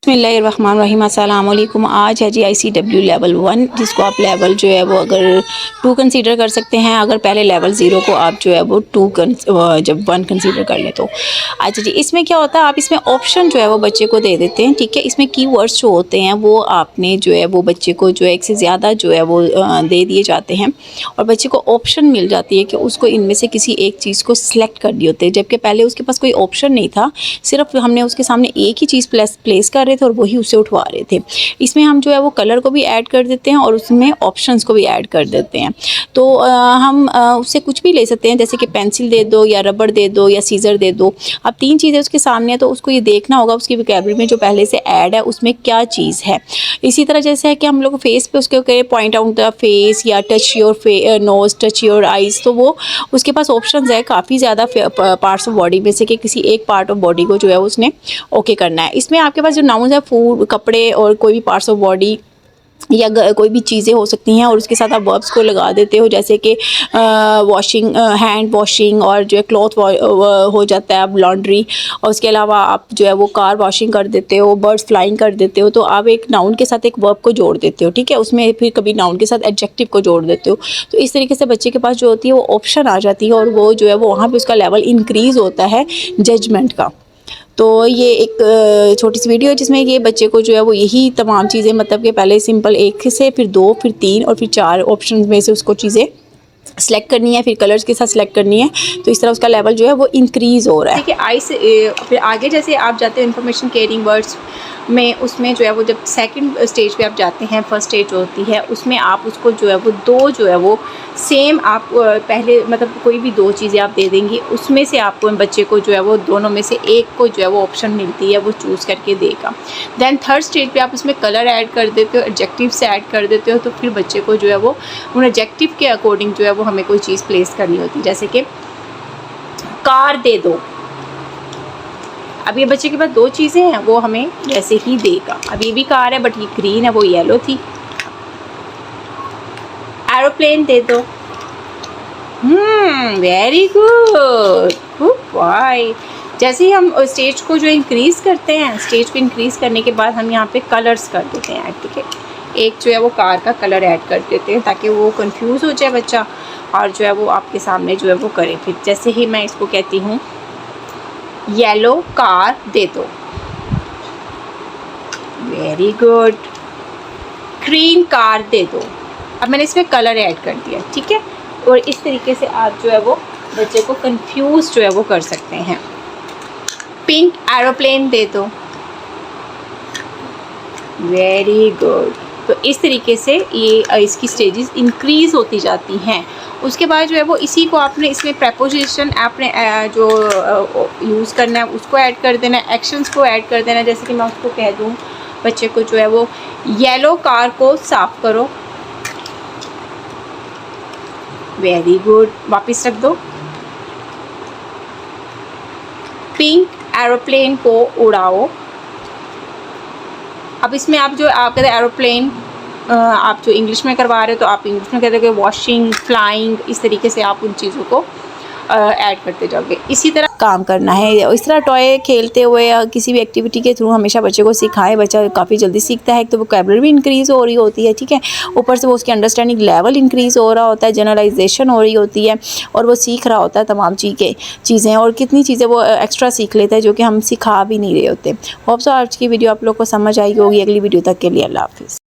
बिस्मिल्लाहिर्रहमानिर्रहीम। अस्सलाम वालेकुम। आज है जी ICW लेवल 1, जिसको आप लेवल जो है वो अगर 2 कंसीडर कर सकते हैं। अगर पहले लेवल 0 को आप जो है वो जब 1 कंसीडर कर लें तो अच्छा जी। इसमें क्या होता है, आप इसमें ऑप्शन जो है वो बच्चे को दे देते हैं, ठीक है। इसमें कीवर्ड्स जो होते हैं वो आपने जो है वो बच्चे को जो है एक से ज़्यादा जो है वो दे दिए जाते हैं और बच्चे को ऑप्शन मिल जाती है कि उसको इनमें से किसी एक चीज़ को सिलेक्ट करनी होती है। जबकि पहले उसके पास कोई ऑप्शन नहीं था, सिर्फ हमने उसके सामने एक ही चीज़ प्लेस कर रहे थे और वही उससे उठवा रहे थे। इसमें हम जो है वो कलर को भी ऐड कर देते हैं और उसमें ऑप्शंस को भी ऐड कर देते हैं। तो हम उससे कुछ भी ले सकते हैं, जैसे कि पेंसिल दे दो या रबड़ दे दो या सीज़र दे दो। अब 3 चीज़ें उसके सामने है तो उसको ये देखना होगा उसकी वोकैबुलरी में जो पहले से ऐड है उसमें क्या चीज़ है। इसी तरह जैसे है कि हम लोग फेस पे उसके कहे पॉइंट आउट द फेस या touch your nose, touch your eyes, तो वो उसके पास ऑप्शंस है काफ़ी ज़्यादा पार्ट्स ऑफ बॉडी में से कि किसी एक पार्ट ऑफ बॉडी को जो है उसने ओके करना है। इसमें आपके पास जो नाउन्स है फूड, कपड़े और कोई भी पार्ट्स ऑफ बॉडी या कोई भी चीज़ें हो सकती हैं और उसके साथ आप वर्ब्स को लगा देते हो, जैसे कि वॉशिंग, हैंड वॉशिंग, और जो है क्लॉथ हो जाता है अब लॉन्ड्री, और उसके अलावा आप जो है वो कार वॉशिंग कर देते हो, बर्ड्स फ्लाइंग कर देते हो। तो आप एक नाउन के साथ एक वर्ब को जोड़ देते हो, ठीक है। उसमें फिर कभी नाउन के साथ एडजेक्टिव को जोड़ देते हो। तो इस तरीके से बच्चे के पास जो होती है वो ऑप्शन आ जाती है और वो जो है वो वहाँ पर उसका लेवल इंक्रीज़ होता है जजमेंट का। तो ये एक छोटी सी वीडियो है जिसमें ये बच्चे को जो है वो यही तमाम चीज़ें, मतलब कि पहले सिंपल 1 से फिर 2 फिर 3 और फिर 4 ऑप्शन में से उसको चीज़ें सेलेक्ट करनी है, फिर कलर्स के साथ सेलेक्ट करनी है। तो इस तरह उसका लेवल जो है वो इंक्रीज़ हो रहा है। देखिए आई से फिर आगे जैसे आप जाते हो इन्फॉर्मेशन केयरिंग वर्ड्स में, उसमें जो है वो जब सेकंड स्टेज पे आप जाते हैं, फर्स्ट स्टेज होती है उसमें आप उसको जो है वो 2 जो है वो सेम आप पहले मतलब कोई भी 2 चीज़ें आप दे देंगी, उसमें से आपको बच्चे को जो है वो दोनों में से एक को जो है वो ऑप्शन मिलती है, वो चूज़ करके देगा। दैन थर्ड स्टेज पे आप उसमें कलर ऐड कर देते हो, एडजेक्टिव से ऐड कर देते हो। तो फिर बच्चे को जो है वो उन एडजेक्टिव के अकॉर्डिंग जो है वो हमें कोई चीज़ प्लेस करनी होती है, जैसे कि कार दे दो। अब ये बच्चे के पास 2 चीज़ें हैं, वो हमें वैसे ही देगा। अब ये भी कार है बट ये ग्रीन है, वो येलो थी। एरोप्लेन दे दो। Very good boy. जैसे ही हम स्टेज को जो इंक्रीज़ करते हैं, स्टेज को इंक्रीज़ करने के बाद हम यहाँ पे कलर्स कर देते हैं ऐड, ठीक है। एक जो है वो कार का कलर ऐड कर देते हैं ताकि वो कंफ्यूज हो जाए बच्चा और जो है वो आपके सामने जो है वो करे। फिर जैसे ही मैं इसको कहती हूँ येलो कार दे दो, वेरी गुड। ग्रीन कार दे दो। अब मैंने इसमें कलर ऐड कर दिया, ठीक है। और इस तरीके से आप जो है वो बच्चे को कंफ्यूज जो है वो कर सकते हैं। पिंक एरोप्लेन दे दो, वेरी गुड। तो इस तरीके से ये इसकी स्टेजेस इंक्रीज़ होती जाती हैं। उसके बाद जो है वो इसी को आपने इसमें प्रेपोजिशन आपने जो यूज़ करना है उसको ऐड कर देना है, एक्शंस को ऐड कर देना है। जैसे कि मैं उसको कह दूँ बच्चे को जो है वो येलो कार को साफ़ करो, वेरी गुड। वापस रख दो। पिंक एरोप्लेन को उड़ाओ। अब इसमें आप जो आप कहते हैं एरोप्लेन, आप जो इंग्लिश में करवा रहे हो तो आप इंग्लिश में कहते हो कि वॉशिंग, फ्लाइंग, इस तरीके से आप उन चीज़ों को ऐड करते जाओगे। इसी तरह काम करना है। इस तरह टॉय खेलते हुए या किसी भी एक्टिविटी के थ्रू हमेशा बच्चे को सिखाएं। बच्चा काफ़ी जल्दी सीखता है, तो वोकैबुलरी भी इंक्रीज़ हो रही होती है, ठीक है। ऊपर से वो उसकी अंडरस्टैंडिंग लेवल इंक्रीज़ हो रहा होता है, जनरलाइजेशन हो रही होती है और वो सीख रहा होता है तमाम चीज़ें और कितनी चीज़ें वो एक्स्ट्रा सीख लेता है जो कि हम सिखा भी नहीं रहे होते। होप सो आज की वीडियो आप लोग को समझ आई होगी। अगली वीडियो तक के लिए अल्लाह हाफ़िज़।